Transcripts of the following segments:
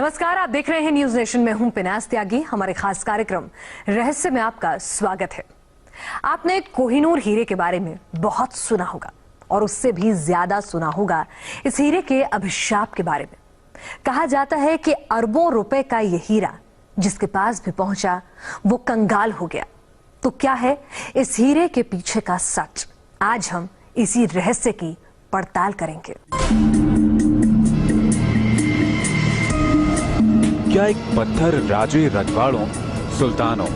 नमस्कार, आप देख रहे हैं न्यूज नेशन में हूं पिनास त्यागी। हमारे खास कार्यक्रम रहस्य में आपका स्वागत है। आपने कोहिनूर हीरे के बारे में बहुत सुना होगा और उससे भी ज्यादा सुना होगा इस हीरे के अभिशाप के बारे में। कहा जाता है कि अरबों रुपए का यह हीरा जिसके पास भी पहुंचा वो कंगाल हो गया। तो क्या है इस हीरे के पीछे का सच? आज हम इसी रहस्य की पड़ताल करेंगे। क्या एक पत्थर राजे, रजवाड़ों, सुल्तानों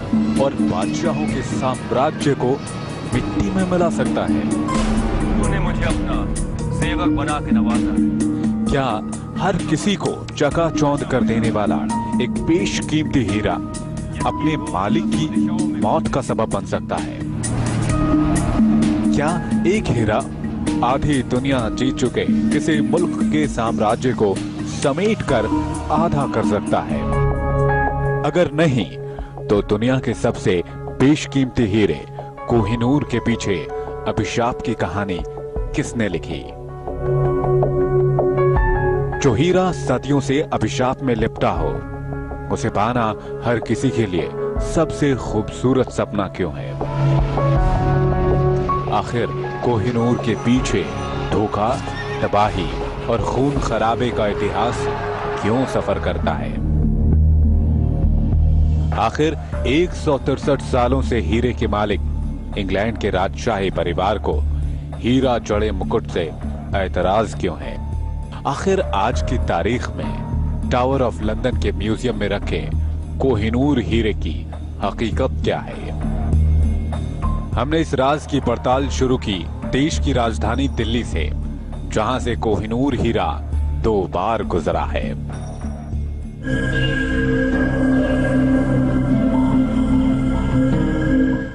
और बादशाहों के साम्राज्य को मिट्टी में मिला सकता है? तूने मुझे अपना सेवक बना के नवाजा है। क्या हर किसी को चकाचौंध कर देने वाला एक बेशकीमती हीरा अपने मालिक की मौत का सबब बन सकता है? क्या एक हीरा आधी दुनिया जीत चुके किसी मुल्क के साम्राज्य को समेटकर आधा कर सकता है? अगर नहीं तो दुनिया के सबसे बेशकीमती हीरे कोहिनूर के पीछे अभिशाप की कहानी किसने लिखी? जो हीरा सदियों से अभिशाप में लिपटा हो, उसे पाना हर किसी के लिए सबसे खूबसूरत सपना क्यों है? आखिर कोहिनूर के पीछे धोखा, तबाही और खून खराबे का इतिहास क्यों सफर करता है? आखिर 163 सालों से हीरे के मालिक इंग्लैंड के राजशाही परिवार को हीरा जड़े मुकुट से ऐतराज क्यों है? आखिर आज की तारीख में टावर ऑफ लंदन के म्यूजियम में रखे कोहिनूर हीरे की हकीकत क्या है? हमने इस राज की पड़ताल शुरू की देश की राजधानी दिल्ली से, जहां से कोहिनूर हीरा 2 बार गुजरा है।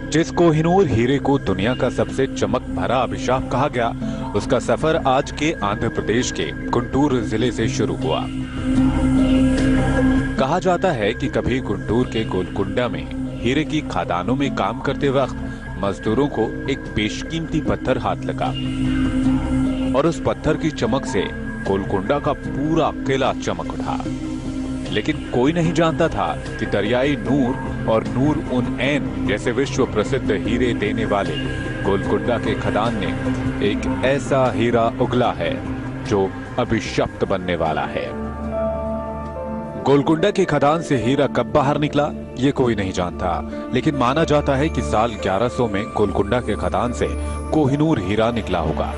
जिस कोहिनूर हीरे को दुनिया का सबसे चमक भरा अभिशाप कहा गया, उसका सफर आज के आंध्र प्रदेश के गुंटूर जिले से शुरू हुआ। कहा जाता है कि कभी गुंटूर के गोलकुंडा में हीरे की खदानों में काम करते वक्त मजदूरों को एक बेशकीमती पत्थर हाथ लगा और उस पत्थर की चमक से गोलकुंडा का पूरा किला चमक उठा। लेकिन कोई नहीं जानता था कि दरियाई नूर और नूर उन ऐन जैसे विश्व प्रसिद्ध हीरे देने वाले गोलकुंडा के खदान ने एक ऐसा हीरा उगला है जो अभिशप्त बनने वाला है। गोलकुंडा के खदान से हीरा कब बाहर निकला ये कोई नहीं जानता, लेकिन माना जाता है कि साल 1100 में गोलकुंडा के खदान से कोहिनूर हीरा निकला होगा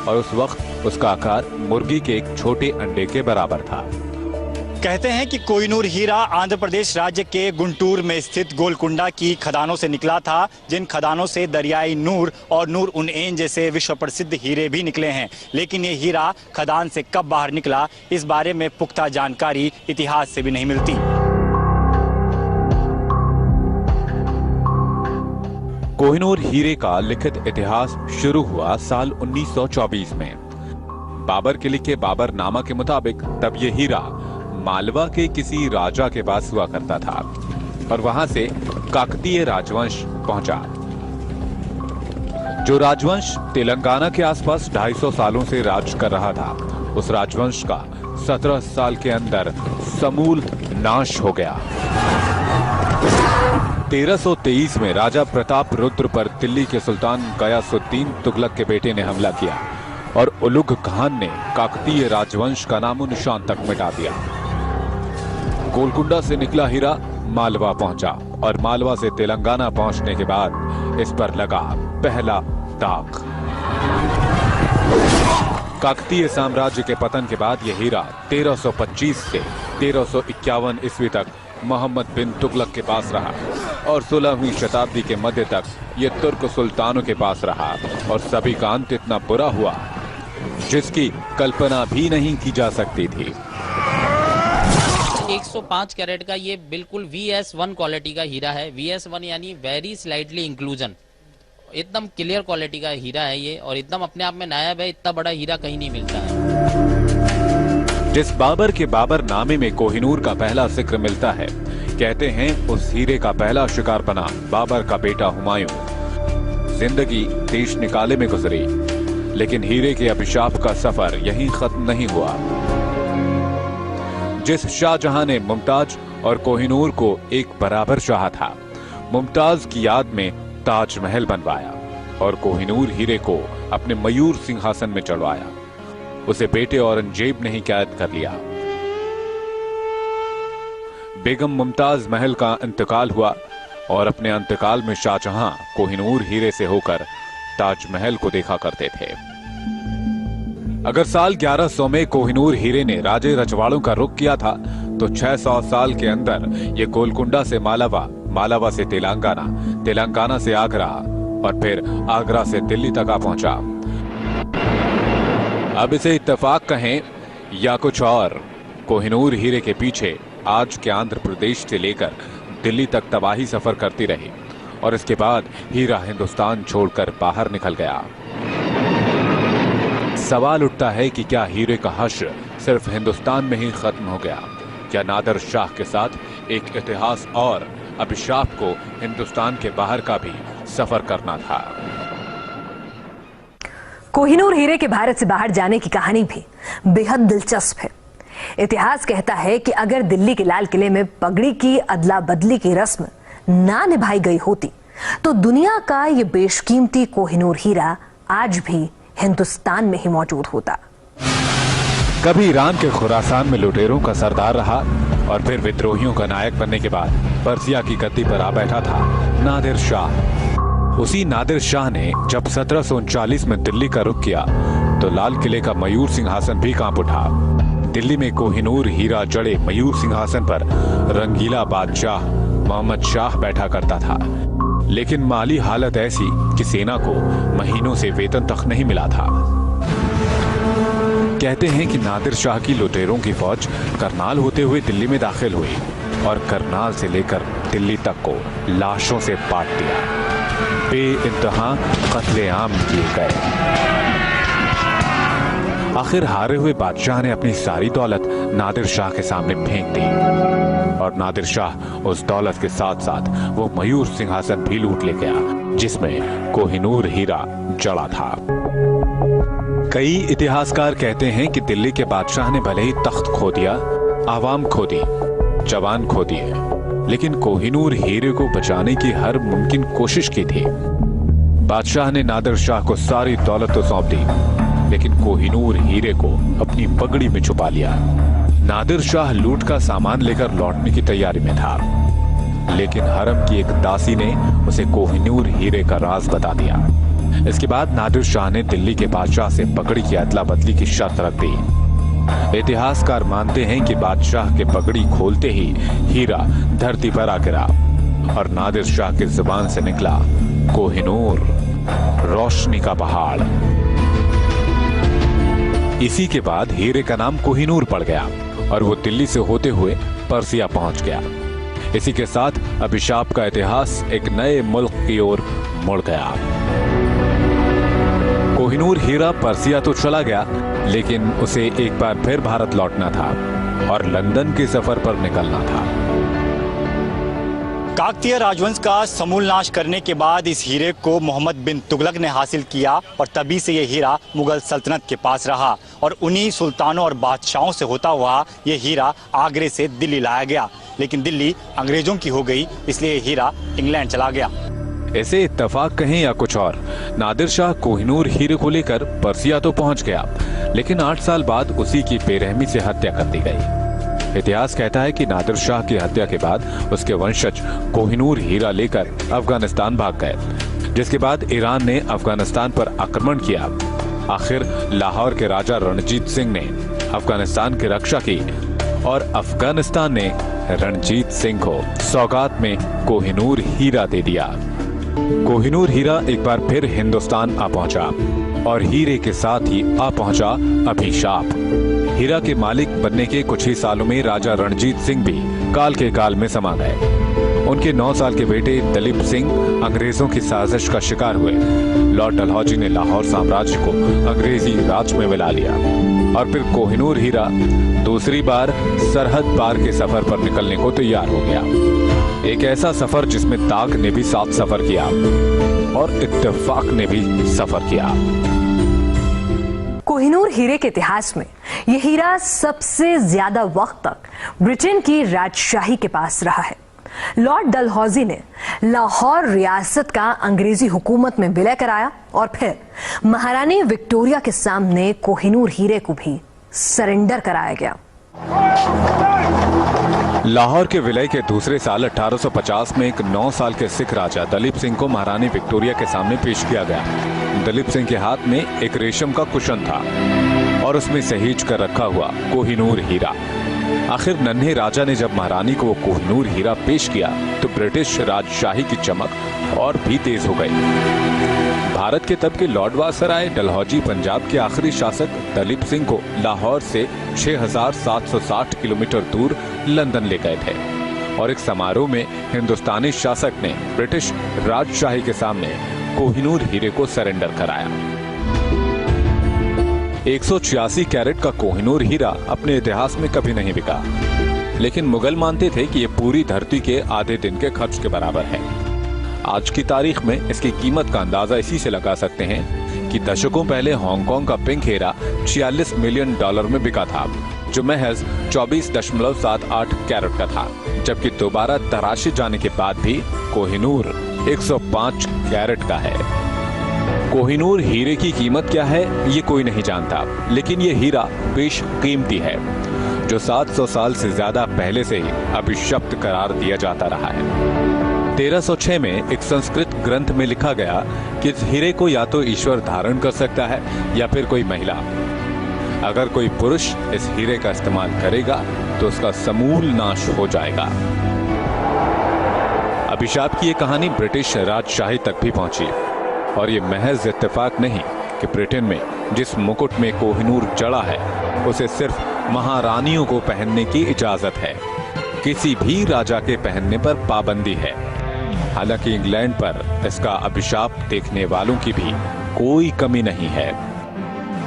और उस वक्त उसका आकार मुर्गी के एक छोटे अंडे के बराबर था। कहते हैं कि कोहिनूर हीरा आंध्र प्रदेश राज्य के गुंटूर में स्थित गोलकुंडा की खदानों से निकला था, जिन खदानों से दरियाई नूर और नूर उन-ऐन जैसे विश्व प्रसिद्ध हीरे भी निकले हैं। लेकिन ये हीरा खदान से कब बाहर निकला, इस बारे में पुख्ता जानकारी इतिहास से भी नहीं मिलती। कोहिनूर हीरे का लिखित इतिहास शुरू हुआ साल 1924 में। बाबर के लिखे बाबरनामा के मुताबिक तब ये हीरा मालवा के किसी राजा के पास हुआ करता था और वहां से काकतीय राजवंश पहुंचा। जो राजवंश तेलंगाना के आसपास 250 सालों से राज कर रहा था, उस राजवंश का 17 साल के अंदर समूल नाश हो गया। 1323 में राजा प्रताप रुद्र पर दिल्ली के सुल्तान गयासुद्दीन तुगलक के बेटे ने हमला किया और उलुग खान ने काकतीय राजवंश का नामो निशान तक मिटा दिया। गोलकुंडा से निकला हीरा मालवा पहुंचा और मालवा से तेलंगाना पहुंचने के बाद इस पर लगा पहला दाग। काकतीय साम्राज्य के पतन के बाद यह हीरा 1325 से 1351 ईस्वी तक मोहम्मद बिन तुगलक के पास रहा और 16वीं शताब्दी के मध्य तक यह तुर्क सुल्तानों के पास रहा और सभी का अंत इतना बुरा हुआ जिसकी कल्पना भी नहीं की जा सकती थी। 105 कैरेट का ये बिल्कुल VS1 क्वालिटी का हीरा है। VS1 यानी वेरी स्लाइटली इंक्लूजन, एकदम क्लियर क्वालिटी का हीरा है ये और एकदम अपने आप में नायाब है। इतना बड़ा हीरा कहीं नहीं मिलता है। जिस बाबर के बाबरनामे में कोहिनूर का पहला जिक्र मिलता है, कहते हैं उस हीरे का पहला शिकार बना बाबर का बेटा हुमायूं। जिंदगी देश निकाले में गुजरी, लेकिन हीरे के अभिशाप का सफर यहीं खत्म नहीं हुआ। जिस शाहजहां ने मुमताज और कोहिनूर को एक बराबर चाहा था। मुमताज की याद में ताजमहल बनवाया और कोहिनूर हीरे को अपने मयूर सिंहासन में चढ़वाया। उसे बेटे औरंगजेब ने ही कैद कर लिया। बेगम मुमताज महल का इंतकाल हुआ और अपने इंतकाल में शाहजहां कोहिनूर हीरे से होकर ताजमहल को देखा करते थे। अगर साल 1100 में कोहिनूर हीरे ने राजे रजवाड़ों का रुख किया था तो 600 साल के अंदर ये गोलकुंडा से मालावा, मालावा से तेलंगाना, तेलंगाना से आगरा और फिर आगरा से दिल्ली तक आ पहुंचा। अब इसे इत्तेफाक कहें या कुछ और, कोहिनूर हीरे के पीछे आज के आंध्र प्रदेश से लेकर दिल्ली तक तबाही सफर करती रही और इसके बाद हीरा हिंदुस्तान छोड़कर बाहर निकल गया। सवाल उठता है कि क्या हीरे का हश्र सिर्फ हिंदुस्तान में ही खत्म हो गया, क्या नादिर शाह के साथ एक इतिहास और अभिशाप को हिंदुस्तान के बाहर का भी सफर करना था। कोहिनूर हीरे के भारत से बाहर जाने की कहानी भी बेहद दिलचस्प है। इतिहास कहता है कि अगर दिल्ली के लाल किले में पगड़ी की अदला बदली की रस्म ना निभाई गई होती तो दुनिया का ये बेशकीमती कोहिनूर हीरा आज भी हिंदुस्तान में ही मौजूद होता। कभी ईरान के खुरासान में लुटेरों का सरदार रहा और फिर विद्रोहियों का नायक बनने के बाद पर्सिया की गद्दी पर आ बैठा था नादिर शाह। उसी नादिर शाह ने जब 1739 में दिल्ली का रुख किया तो लाल किले का मयूर सिंहासन भी कांप उठा। दिल्ली में कोहिनूर हीरा जड़े मयूर सिंहासन पर रंगीला बादशाह मोहम्मद शाह बैठा करता था, लेकिन माली हालत ऐसी कि सेना को महीनों से वेतन तक नहीं मिला था। कहते हैं कि नादिर शाह की लुटेरों की फौज करनाल होते हुए दिल्ली में दाखिल हुई और करनाल से लेकर दिल्ली तक को लाशों से पाट दिया, बेइंतहा कत्लेआम किए गए। आखिर हारे हुए बादशाह ने अपनी सारी दौलत नादिर शाह के सामने फेंक दी और नादिर शाह उस दौलत के साथ साथ वो मयूर सिंहासन भी लूट ले गया जिसमें कोहिनूर हीरा जड़ा था। कई इतिहासकार कहते हैं कि दिल्ली के बादशाह ने भले ही तख्त खो दिया, आवाम खो दी, जवान खो दिए, लेकिन कोहिनूर हीरे को बचाने की हर मुमकिन कोशिश की थी। बादशाह ने नादिर शाह को सारी दौलत तो सौंप दी, लेकिन कोहिनूर हीरे को अपनी पगड़ी में छुपा लिया। नादिर शाह लूट का सामान लेकर लौटने की तैयारी में था, लेकिन हरम की एक दासी ने उसे कोहिनूर हीरे का राज बता दिया। इसके बाद नादिर शाह ने दिल्ली के बादशाह से पगड़ी की अदला बदली की शर्त रख दी। इतिहासकार मानते हैं कि बादशाह के पगड़ी खोलते ही हीरा धरती पर आ गिरा और नादिर शाह की जुबान से निकला कोहिनूर, रोशनी का पहाड़। इसी के बाद हीरे का नाम कोहिनूर पड़ गया और वो दिल्ली से होते हुए पर्सिया पहुंच गया। इसी के साथ अभिशाप का इतिहास एक नए मुल्क की ओर मुड़ गया। कोहिनूर हीरा पर्सिया तो चला गया, लेकिन उसे एक बार फिर भारत लौटना था और लंदन के सफर पर निकलना था। काकतीय राजवंश का समूल नाश करने के बाद इस हीरे को मोहम्मद बिन तुगलक ने हासिल किया और तभी से ये हीरा मुगल सल्तनत के पास रहा और उन्हीं सुल्तानों और बादशाहों से होता हुआ ये हीरा आगरे से दिल्ली लाया गया, लेकिन दिल्ली अंग्रेजों की हो गई, इसलिए ये हीरा इंग्लैंड चला गया। ऐसे इत्तेफाक कहें या कुछ और, नादिर शाह कोहिनूर हीरे को लेकर पर्सिया तो पहुंच गया, लेकिन 8 साल बाद उसी की बेरहमी से हत्या कर दी गई। इतिहास कहता है कि नादिर शाह की हत्या के बाद उसके वंशज कोहिनूर हीरा लेकर अफगानिस्तान भाग गए, जिसके बाद ईरान ने अफगानिस्तान पर आक्रमण किया। आखिर लाहौर के राजा रणजीत सिंह ने अफगानिस्तान की रक्षा की और अफगानिस्तान ने रणजीत सिंह को सौगात में कोहिनूर हीरा दे दिया। कोहिनूर हीरा एक बार फिर हिंदुस्तान आ पहुंचा और हीरे के साथ ही आ पहुंचा अभिशाप। हीरा के मालिक बनने के कुछ ही सालों में राजा रणजीत सिंह भी काल के काल में समा गए। उनके 9 साल के बेटे दलीप सिंह अंग्रेजों की साजिश का शिकार हुए। लॉर्ड डलहौजी ने लाहौर साम्राज्य को अंग्रेजी राज में मिला लिया और फिर कोहिनूर हीरा दूसरी बार सरहद पार के सफर पर निकलने को तैयार हो गया। एक ऐसा सफर जिसमें ताक ने भी साथ सफर किया और इत्तेफाक ने भी सफर किया। कोहिनूर हीरे के इतिहास में यह हीरा सबसे ज्यादा वक्त तक ब्रिटेन की राजशाही के पास रहा है। लॉर्ड डलहौजी ने लाहौर रियासत का अंग्रेजी हुकूमत में विलय कराया और फिर महारानी विक्टोरिया के सामने कोहिनूर हीरे को भी सरेंडर कराया गया। लाहौर के विलय के दूसरे साल 1850 में एक 9 साल के सिख राजा दलीप सिंह को महारानी विक्टोरिया के सामने पेश किया गया। दलीप सिंह के हाथ में एक रेशम का कुशन था और उसमें सहेज कर रखा हुआ कोहिनूर हीरा। आखिर नन्हे राजा ने जब महारानी को वो कोहिनूर हीरा पेश किया तो ब्रिटिश राजशाही की चमक और भी तेज हो गई। भारत के तब के लॉर्ड वायसराय डलहौजी पंजाब के आखिरी शासक दलीप सिंह को लाहौर से 6,760 किलोमीटर दूर लंदन ले गए थे और एक समारोह में हिंदुस्तानी शासक ने ब्रिटिश राजशाही के सामने कोहिनूर हीरे को सरेंडर कराया। 186 कैरेट का कोहिनूर हीरा अपने इतिहास में कभी नहीं बिका, लेकिन मुगल मानते थे कि ये पूरी धरती के आधे दिन के खर्च के बराबर है। आज की तारीख में इसकी कीमत का अंदाजा इसी से लगा सकते हैं कि दशकों पहले हांगकांग का पिंक हीरा $46 मिलियन में बिका था, जो महज 24.78 कैरेट का था, जबकि दोबारा तराशे जाने के बाद भी कोहिनूर 105 कैरेट का है। कोहिनूर हीरे की कीमत क्या है ये कोई नहीं जानता, लेकिन ये हीरा बेश कीमती है, जो 700 साल से ज्यादा पहले से ही अभिशप्त करार दिया जाता रहा है। 1306 में एक संस्कृत ग्रंथ में लिखा गया कि इस हीरे को या तो ईश्वर धारण कर सकता है या फिर कोई महिला। अगर कोई पुरुष इस हीरे का इस्तेमाल करेगा तो उसका समूल नाश हो जाएगा। अभिशाप की ये कहानी ब्रिटिश राजशाही तक भी पहुंची और ये महज इत्तेफाक नहीं कि ब्रिटेन में जिस मुकुट में कोहिनूर जड़ा है उसे सिर्फ महारानियों को पहनने की इजाजत है, किसी भी राजा के पहनने पर पाबंदी है। हालांकि इंग्लैंड पर इसका अभिशाप देखने वालों की भी कोई कमी नहीं है।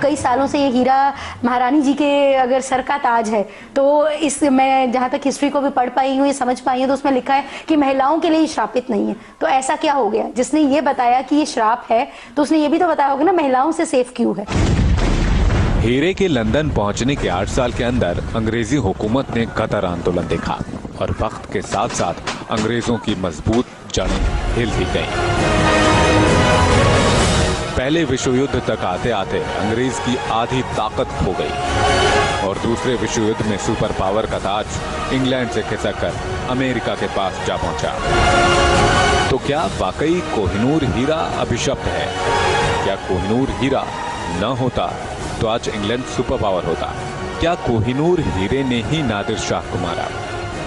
कई सालों से ये हीरा महारानी जी के अगर सर का ताज है, तो इस मैं जहाँ तक हिस्ट्री को भी पढ़ पाई हूँ, ये समझ पाई हूँ, तो उसमें लिखा है कि महिलाओं के लिए श्रापित नहीं है। तो ऐसा क्या हो गया जिसने ये बताया कि ये श्राप है, तो उसने ये भी तो बताया होगा ना महिलाओं से सेफ क्यों है। हीरे के लंदन पहुंचने के 8 साल के अंदर अंग्रेजी हुकूमत ने गदर आंदोलन देखा और वक्त के साथ साथ अंग्रेजों की मजबूत जड़ें हिल ही गईं। पहले विश्व युद्ध तक आते आते अंग्रेज की आधी ताकत खो गई और दूसरे विश्व युद्ध में सुपर पावर का ताज इंग्लैंड से खिसक कर अमेरिका के पास जा पहुंचा। तो क्या वाकई कोहिनूर हीरा अभिशप्त है? क्या कोहिनूर हीरा न होता तो आज इंग्लैंड सुपर पावर होता? क्या कोहिनूर हीरे ने ही नादिर शाह को मारा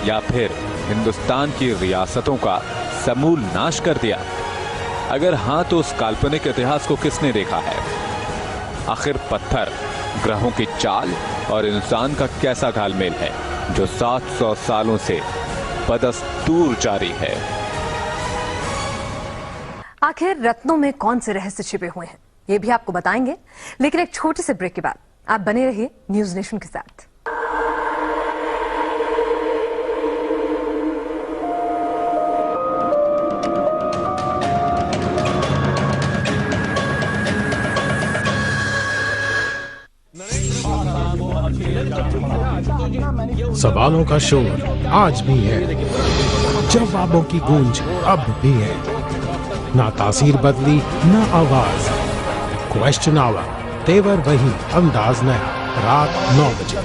या फिर हिंदुस्तान की रियासतों का समूल नाश कर दिया? अगर हाँ, तो उस काल्पनिक इतिहास को किसने देखा है? आखिर पत्थर, ग्रहों की चाल और इंसान का कैसा घालमेल है जो 700 सालों से बदस्तूर जारी है? आखिर रत्नों में कौन से रहस्य छिपे हुए हैं, ये भी आपको बताएंगे, लेकिन एक छोटे से ब्रेक के बाद आप बने रहिए न्यूज नेशन के साथ। सवालों का शोर आज भी है, जवाबों की गूंज अब भी है, ना तासीर बदली ना आवाज। क्वेश्चन आवर, तेवर वही, अंदाज नया, रात 9 बजे।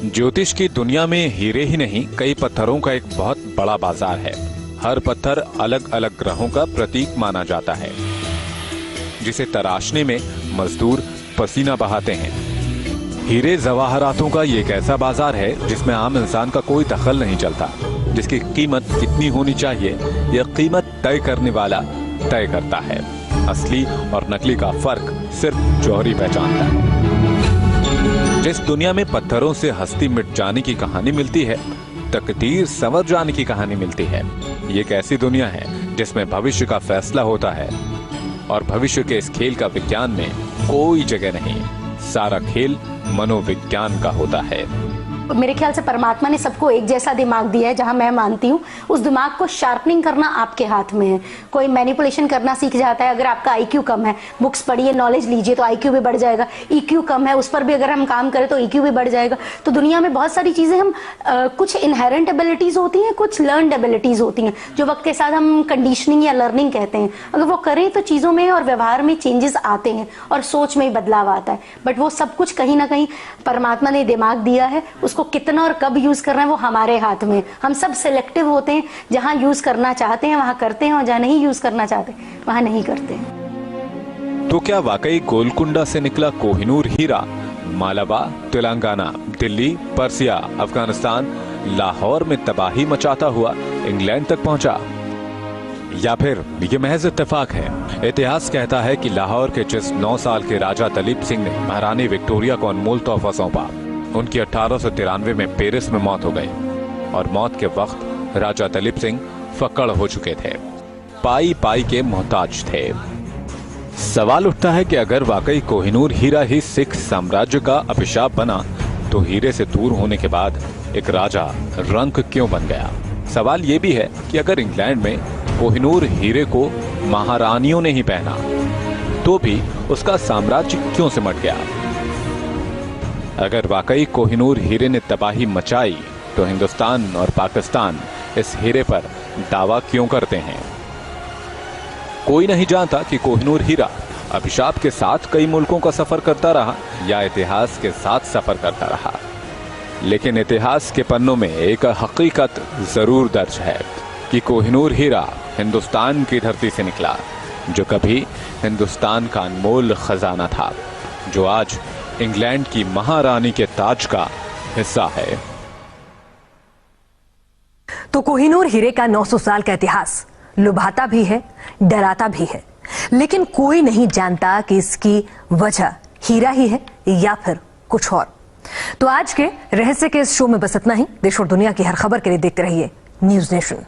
ज्योतिष की दुनिया में हीरे ही नहीं, कई पत्थरों का एक बहुत बड़ा बाजार है। हर पत्थर अलग अलग ग्रहों का प्रतीक माना जाता है, जिसे तराशने में मजदूर पसीना बहाते हैं। हीरे जवाहरातों का ये एक ऐसा बाजार है जिसमें आम इंसान का कोई दखल नहीं चलता। जिसकी कीमत कितनी होनी चाहिए, यह कीमत तय करने वाला तय करता है। असली और नकली का फर्क सिर्फ जौहरी पहचानता है। जिस दुनिया में पत्थरों से हस्ती मिट जाने की कहानी मिलती है, तकदीर संवर जाने की कहानी मिलती है, ये एक ऐसी दुनिया है जिसमें भविष्य का फैसला होता है और भविष्य के इस खेल का विज्ञान में कोई जगह नहीं। सारा खेल मनोविज्ञान का होता है। मेरे ख्याल से परमात्मा ने सबको एक जैसा दिमाग दिया है, जहां मैं मानती हूँ उस दिमाग को शार्पनिंग करना आपके हाथ में है। कोई मैनिपुलेशन करना सीख जाता है, अगर आपका IQ कम है, बुक्स पढ़िए, नॉलेज लीजिए तो IQ भी बढ़ जाएगा। EQ कम है, उस पर भी अगर हम काम करें तो EQ भी बढ़ जाएगा। तो दुनिया में बहुत सारी चीजें हम कुछ इनहेरेंट एबिलिटीज होती हैं, कुछ लर्नड एबिलिटीज होती हैं, जो वक्त के साथ हम कंडीशनिंग या लर्निंग कहते हैं। अगर वो करें तो चीजों में और व्यवहार में चेंजेस आते हैं और सोच में बदलाव आता है। बट वो सब कुछ कहीं ना कहीं परमात्मा ने दिमाग दिया है, उसको कितना और कब यूज करना है वो हमारे हाथ में। हम सब सिलेक्टिव होते हैं, जहां यूज करना चाहते हैं वहां करते हैं और जहां नहीं यूज करना चाहते वहां नहीं करते हैं। तो क्या वाकई गोलकुंडा से निकला कोहिनूर हीरा मालाबा, तेलंगाना, दिल्ली, पर्सिया, अफगानिस्तान, लाहौर में तबाही मचाता हुआ इंग्लैंड तक पहुंचा, या फिर ये महज इत्तेफाक है? इतिहास कहता है कि लाहौर के जिस 9 साल के राजा दलीप सिंह ने महारानी विक्टोरिया को अनमोल तोहफा सौंपा, उनकी 1893 में पेरिस में मौत हो गई और मौत के वक्त राजा दलीप सिंह फक्कड़ हो चुके थे, पाई पाई के मोहताज थे। सवाल उठता है कि अगर वाकई कोहिनूर हीरा ही सिख साम्राज्य का अभिशाप बना तो हीरे से दूर होने के बाद एक राजा रंक क्यों बन गया? सवाल ये भी है कि अगर इंग्लैंड में कोहिनूर हीरे को महारानियों ने ही पहना तो भी उसका साम्राज्य क्यों सिमट गया? अगर वाकई कोहिनूर हीरे ने तबाही मचाई तो हिंदुस्तान और पाकिस्तान इस हीरे पर दावा क्यों करते हैं? कोई नहीं जानता कि कोहिनूर हीरा अभिशाप के साथ कई मुल्कों का सफर करता रहा या इतिहास के साथ सफर करता रहा, लेकिन इतिहास के पन्नों में एक हकीकत जरूर दर्ज है कि कोहिनूर हीरा हिंदुस्तान की धरती से निकला, जो कभी हिंदुस्तान का अनमोल खजाना था, जो आज इंग्लैंड की महारानी के ताज का हिस्सा है। तो कोहिनूर हीरे का 900 साल का इतिहास लुभाता भी है, डराता भी है, लेकिन कोई नहीं जानता कि इसकी वजह हीरा ही है या फिर कुछ और। तो आज के रहस्य के इस शो में बस इतना ही। देश और दुनिया की हर खबर के लिए देखते रहिए न्यूज़ नेशन।